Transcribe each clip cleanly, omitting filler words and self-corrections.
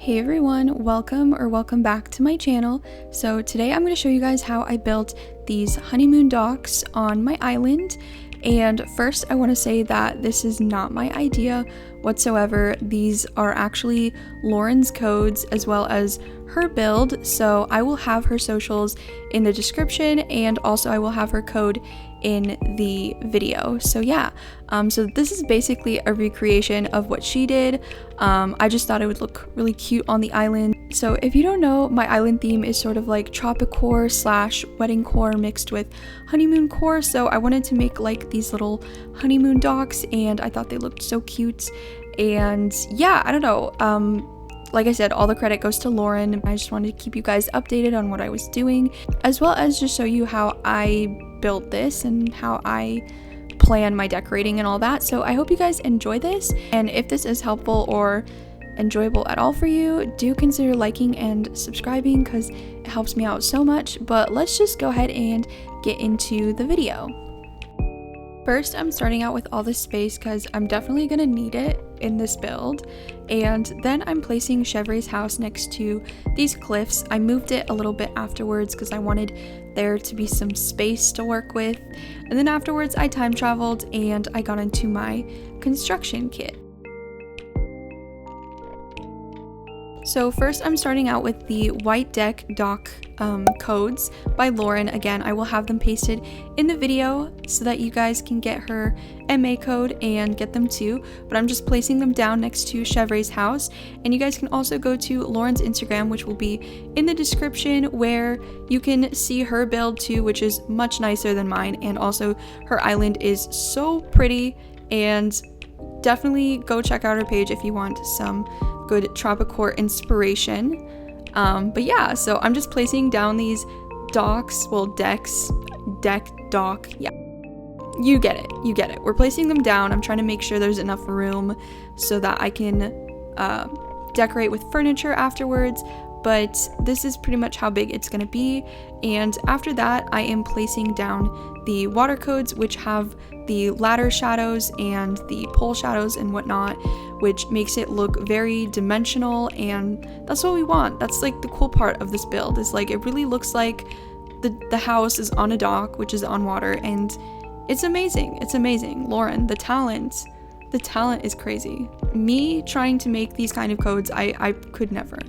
Hey everyone, welcome back to my channel. So today I'm going to show you guys how I built these honeymoon docks on my island. And first I want to say that this is not my idea whatsoever. These are actually Lauren's codes as well as her build, so I will have her socials in the description and also I will have her code in the video. So yeah, so this is basically a recreation of what she did. I just thought it would look really cute on the island. So if you don't know, my island theme is sort of like tropicore slash wedding core mixed with honeymoon core, so I wanted to make like these little honeymoon docks and I thought they looked so cute. And yeah, I don't know, like I said, all the credit goes to Lauren. I just wanted to keep you guys updated on what I was doing, as well as just show you how I built this and how I plan my decorating and all that. So I hope you guys enjoy this, and if this is helpful or enjoyable at all for you, do consider liking and subscribing because it helps me out so much. But let's just go ahead and get into the video. First, I'm starting out with all this space because I'm definitely going to need it in this build. And then I'm placing Chevre's house next to these cliffs. I moved it a little bit afterwards because I wanted there to be some space to work with. And then afterwards, I time traveled and I got into my construction kit. So first I'm starting out with the white deck dock codes by Lauren. Again, I will have them pasted in the video so that you guys can get her MA code and get them too, but I'm just placing them down next to Chevre's house. And you guys can also go to Lauren's Instagram, which will be in the description, where you can see her build too, which is much nicer than mine, and also her island is so pretty. And definitely go check out her page if you want some good tropicore inspiration. But yeah, so I'm just placing down these docks, well, dock, yeah, you get it. We're placing them down. I'm trying to make sure there's enough room so that I can decorate with furniture afterwards, but this is pretty much how big it's gonna be. And after that, I am placing down the water codes, which have the ladder shadows and the pole shadows and whatnot, which makes it look very dimensional, and that's what we want. That's like the cool part of this build, is like it really looks like the house is on a dock, which is on water, and it's amazing. It's amazing. Lauren, the talent is crazy. Me trying to make these kind of codes, I could never.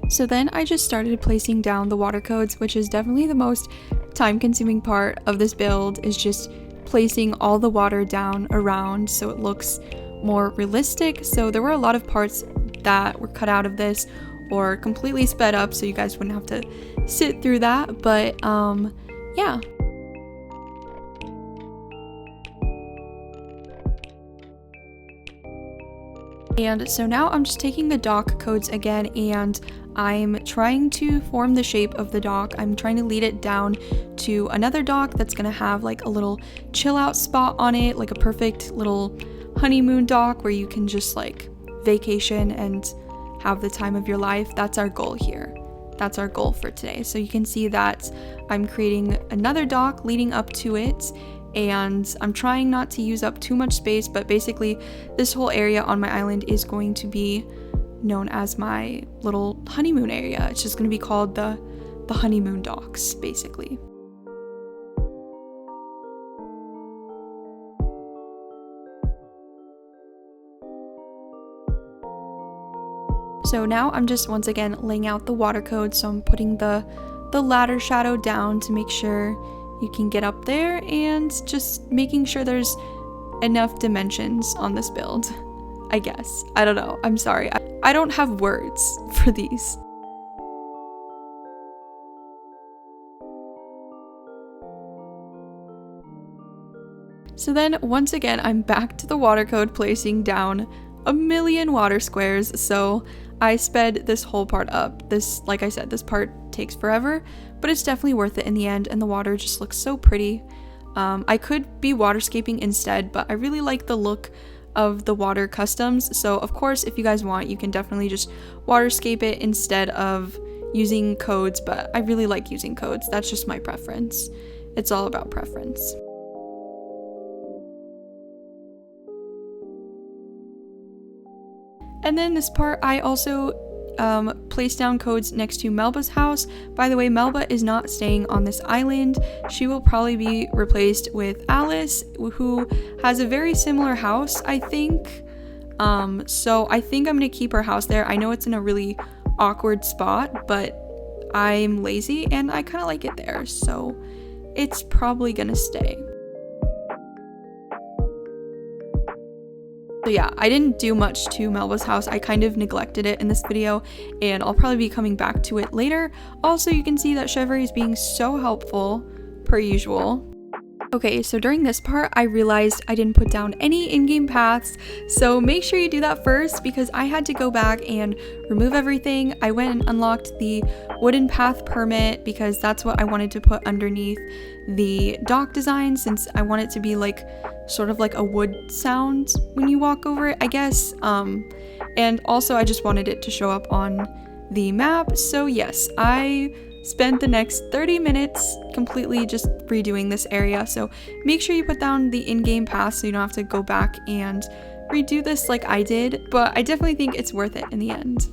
So then I just started placing down the water codes, which is definitely the most time-consuming part of this build, is just placing all the water down around so it looks more realistic. So there were a lot of parts that were cut out of this or completely sped up so you guys wouldn't have to sit through that, but yeah. And so now I'm just taking the dock codes again and I'm trying to form the shape of the dock. I'm trying to lead it down to another dock that's gonna have like a little chill out spot on it, like a perfect little honeymoon dock where you can just like vacation and have the time of your life. That's our goal here. That's our goal for today. So you can see that I'm creating another dock leading up to it, and I'm trying not to use up too much space, but basically this whole area on my island is going to be known as my little honeymoon area. It's just going to be called the honeymoon docks, basically. So now I'm just once again laying out the water code, so I'm putting the ladder shadow down to make sure you can get up there, and just making sure there's enough dimensions on this build, I guess. I don't know. I'm sorry. I don't have words for these. So then once again, I'm back to the water code, placing down a million water squares. So I sped this whole part up. This, like I said, this part takes forever, but it's definitely worth it in the end, and the water just looks so pretty. I could be waterscaping instead, but I really like the look of the water customs. So of course, if you guys want, you can definitely just waterscape it instead of using codes, but I really like using codes. That's just my preference. It's all about preference. And then this part, I also placed down codes next to Melba's house. By the way, Melba is not staying on this island. She will probably be replaced with Alice, who has a very similar house, I think. So I think I'm gonna keep her house there. I know it's in a really awkward spot, but I'm lazy and I kind of like it there, so it's probably gonna stay. So yeah, I didn't do much to Melba's house. I kind of neglected it in this video, and I'll probably be coming back to it later. Also, you can see that Chevrolet is being so helpful, per usual. Okay, so during this part, I realized I didn't put down any in-game paths, so make sure you do that first because I had to go back and remove everything. I went and unlocked the wooden path permit because that's what I wanted to put underneath the dock design, since I want it to be like sort of like a wood sound when you walk over it, I guess. And also I just wanted it to show up on the map. So yes, I spent the next 30 minutes completely just redoing this area, so make sure you put down the in-game path so you don't have to go back and redo this like I did, but I definitely think it's worth it in the end.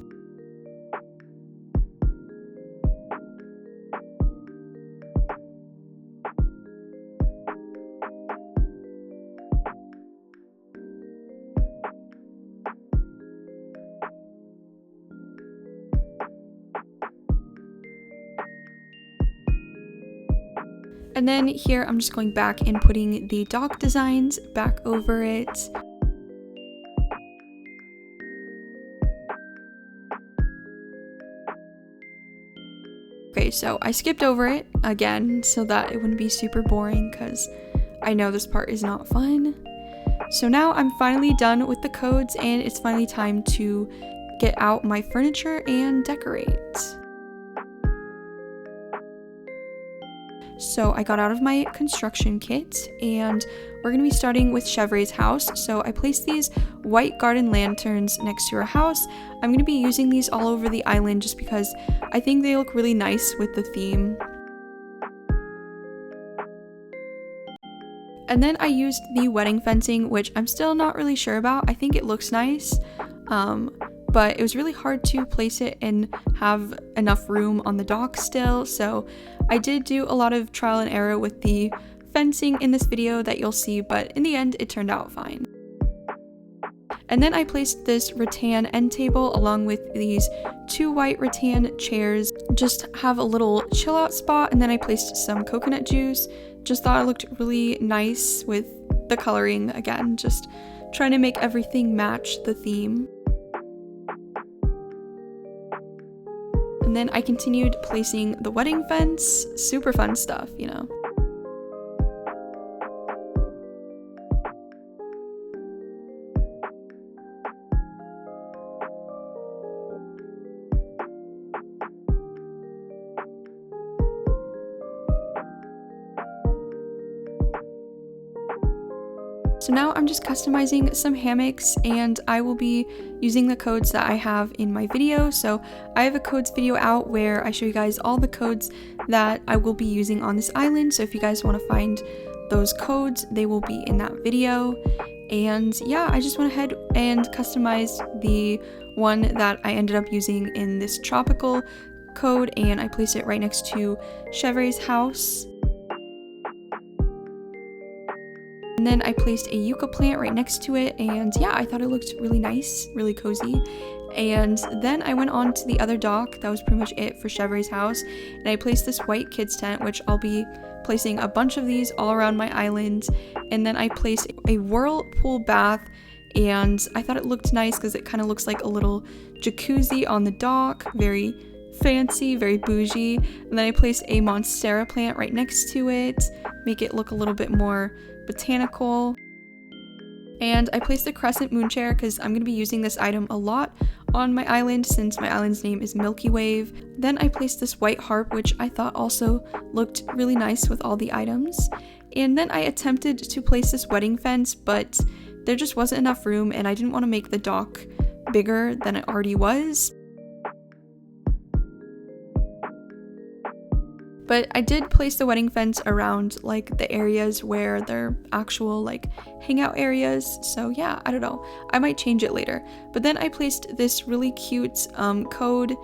And then here I'm just going back and putting the dock designs back over it. Okay, so I skipped over it again so that it wouldn't be super boring because I know this part is not fun. So now I'm finally done with the codes and it's finally time to get out my furniture and decorate. So I got out of my construction kit and we're going to be starting with Chevrolet's house. So I placed these white garden lanterns next to her house. I'm going to be using these all over the island just because I think they look really nice with the theme. And then I used the wedding fencing, which I'm still not really sure about. I think it looks nice, but it was really hard to place it and have enough room on the dock still. So I did do a lot of trial and error with the fencing in this video that you'll see, but in the end it turned out fine. And then I placed this rattan end table along with these 2 white rattan chairs, just have a little chill out spot, and then I placed some coconut juice. Just thought it looked really nice with the coloring again, just trying to make everything match the theme. And then I continued placing the wedding fence, super fun stuff, you know. So now I'm just customizing some hammocks and I will be using the codes that I have in my video. So I have a codes video out where I show you guys all the codes that I will be using on this island. So if you guys want to find those codes, they will be in that video. And yeah, I just went ahead and customized the one that I ended up using in this tropical code, and I placed it right next to Chevrolet's house. And then I placed a yucca plant right next to it, and yeah, I thought it looked really nice, really cozy. And then I went on to the other dock. That was pretty much it for Chevrolet's house, and I placed this white kids tent, which I'll be placing a bunch of these all around my island. And then I placed a whirlpool bath, and I thought it looked nice because it kind of looks like a little jacuzzi on the dock, very fancy, very bougie. And then I placed a monstera plant right next to it, make it look a little bit more botanical. And I placed the crescent moon chair because I'm going to be using this item a lot on my island since my island's name is Milkywave. Then I placed this white harp, which I thought also looked really nice with all the items. And then I attempted to place this wedding fence, but there just wasn't enough room and I didn't want to make the dock bigger than it already was. But I did place the wedding fence around like the areas where they're actual like hangout areas. So yeah, I don't know. I might change it later. But then I placed this really cute code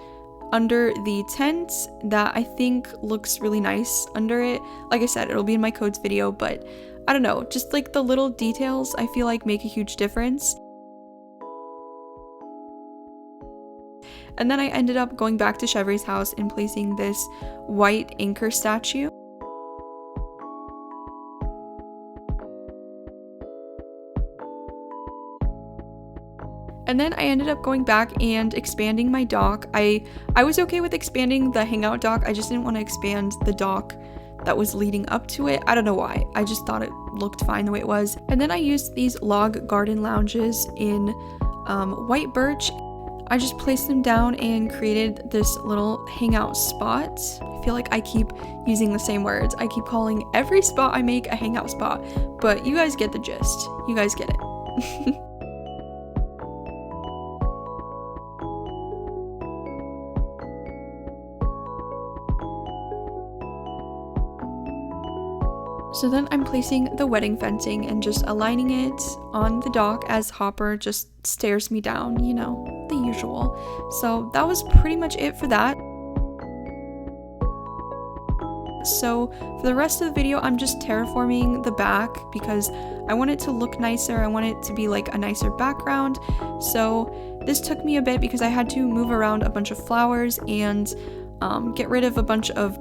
under the tent that I think looks really nice under it. Like I said, it'll be in my codes video, but I don't know, just like the little details I feel like make a huge difference. And then I ended up going back to Chevry's house and placing this white anchor statue. And then I ended up going back and expanding my dock. I was okay with expanding the hangout dock, I just didn't want to expand the dock that was leading up to it. I don't know why, I just thought it looked fine the way it was. And then I used these log garden lounges in white birch. I just placed them down and created this little hangout spot. I feel like I keep using the same words. I keep calling every spot I make a hangout spot, but you guys get the gist. You guys get it. So then I'm placing the wedding fencing and just aligning it on the dock as Hopper just stares me down, you know, the usual. So that was pretty much it for that. So for the rest of the video, I'm just terraforming the back because I want it to look nicer. I want it to be like a nicer background. So this took me a bit because I had to move around a bunch of flowers and get rid of a bunch of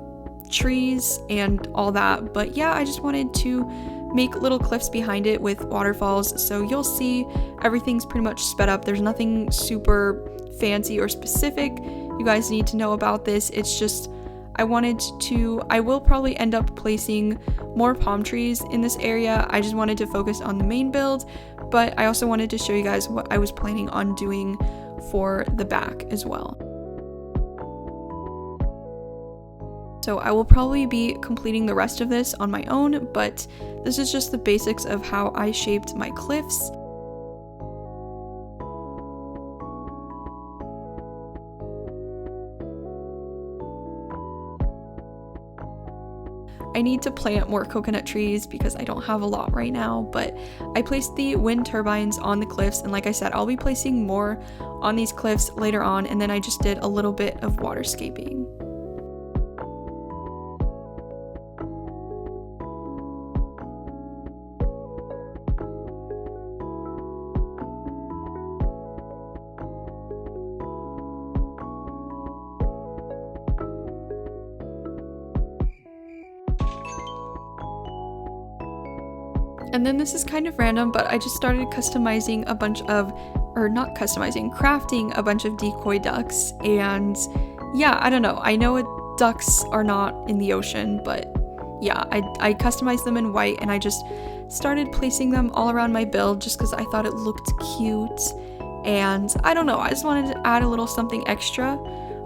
trees and all that. But yeah, I just wanted to make little cliffs behind it with waterfalls. So you'll see everything's pretty much sped up. There's nothing super fancy or specific you guys need to know about this. It's just I will probably end up placing more palm trees in this area. I just wanted to focus on the main build, but I also wanted to show you guys what I was planning on doing for the back as well. So I will probably be completing the rest of this on my own, but this is just the basics of how I shaped my cliffs. I need to plant more coconut trees because I don't have a lot right now, but I placed the wind turbines on the cliffs, and like I said, I'll be placing more on these cliffs later on, and then I just did a little bit of waterscaping. And then this is kind of random, but I just started customizing a bunch of, or not customizing, crafting a bunch of decoy ducks. And yeah, I don't know. I know ducks are not in the ocean, but yeah, I customized them in white and I just started placing them all around my build just because I thought it looked cute. And I don't know, I just wanted to add a little something extra.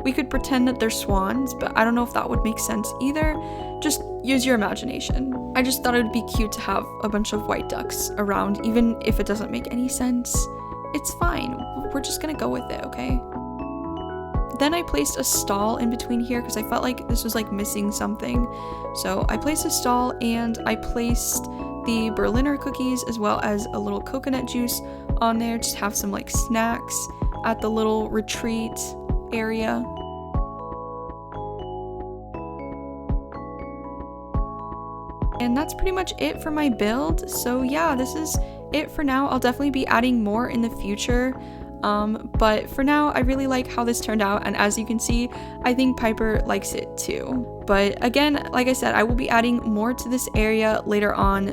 We could pretend that they're swans, but I don't know if that would make sense either. Just use your imagination. I just thought it would be cute to have a bunch of white ducks around, even if it doesn't make any sense. It's fine. We're just gonna go with it, okay? Then I placed a stall in between here because I felt like this was like missing something. So I placed a stall and I placed the Berliner cookies as well as a little coconut juice on there. Just have some like snacks at the little retreat area. And that's pretty much it for my build. So yeah, this is it for now. I'll definitely be adding more in the future. But for now, I really like how this turned out. And as you can see, I think Piper likes it too. But again, like I said, I will be adding more to this area later on.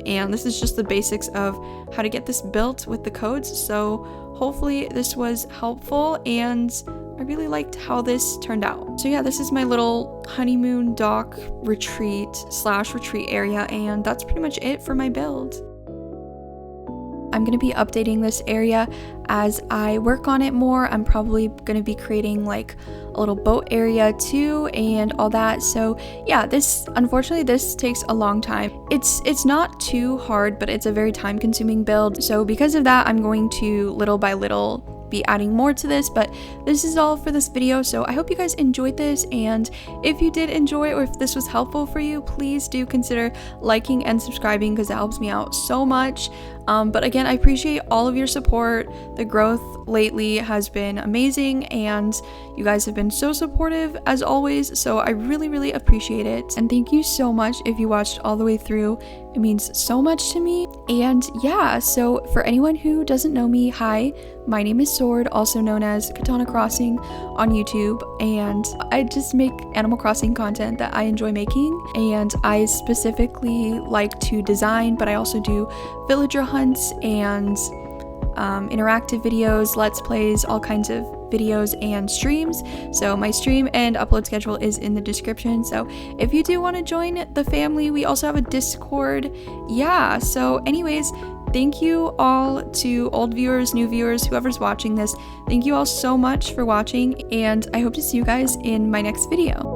And this is just the basics of how to get this built with the codes. So hopefully this was helpful and I really liked how this turned out. So yeah, this is my little honeymoon dock retreat / retreat area, and that's pretty much it for my build. I'm going to be updating this area as I work on it more. I'm probably going to be creating like a little boat area too and all that. So yeah, unfortunately this takes a long time. It's not too hard, but it's a very time consuming build. So because of that, I'm going to little by little be adding more to this, but this is all for this video. So I hope you guys enjoyed this, and if you did enjoy or if this was helpful for you, please do consider liking and subscribing because it helps me out so much. But again, I appreciate all of your support. The growth lately has been amazing and you guys have been so supportive as always, so I really appreciate it. And thank you so much if you watched all the way through. It means so much to me. And yeah, so for anyone who doesn't know me, hi, my name is Sword, also known as Katana Crossing on YouTube, and I just make Animal Crossing content that I enjoy making. And I specifically like to design, but I also do villager hunts and interactive videos, let's plays, all kinds of videos and streams. So my stream and upload schedule is in the description, so if you do want to join the family, we also have a Discord. Yeah, so anyways, thank you all to old viewers, new viewers, whoever's watching this. Thank you all so much for watching, and I hope to see you guys in my next video.